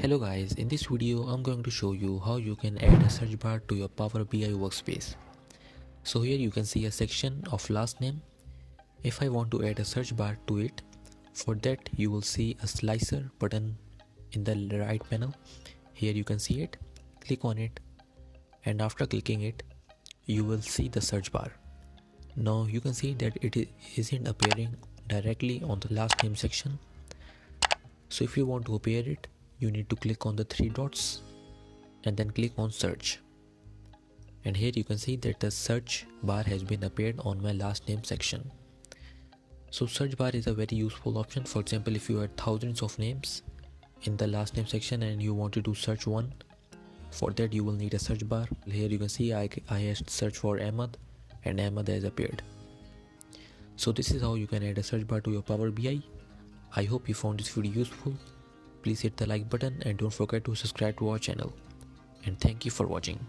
Hello guys, in this video I'm going to show you how you can add a search bar to your Power BI workspace. So here you can see a section of last name. If I want to add a search bar to it, for that you will see a slicer button in the right panel. Here you can see it, click on it, and after clicking it you will see the search bar. Now you can see that it isn't appearing directly on the last name section. So if you want to appear it, you need to click on the three dots and then click on search. And here you can see that the search bar has been appeared on my last name section. So search bar is a very useful option. For example, if you had thousands of names in the last name section and you wanted to search one, for that you will need a search bar. Here you can see I have searched for Ahmad and Ahmad has appeared. So this is how you can add a search bar to your Power BI. I hope you found this video useful. Please hit the like button and don't forget to subscribe to our channel. And thank you for watching.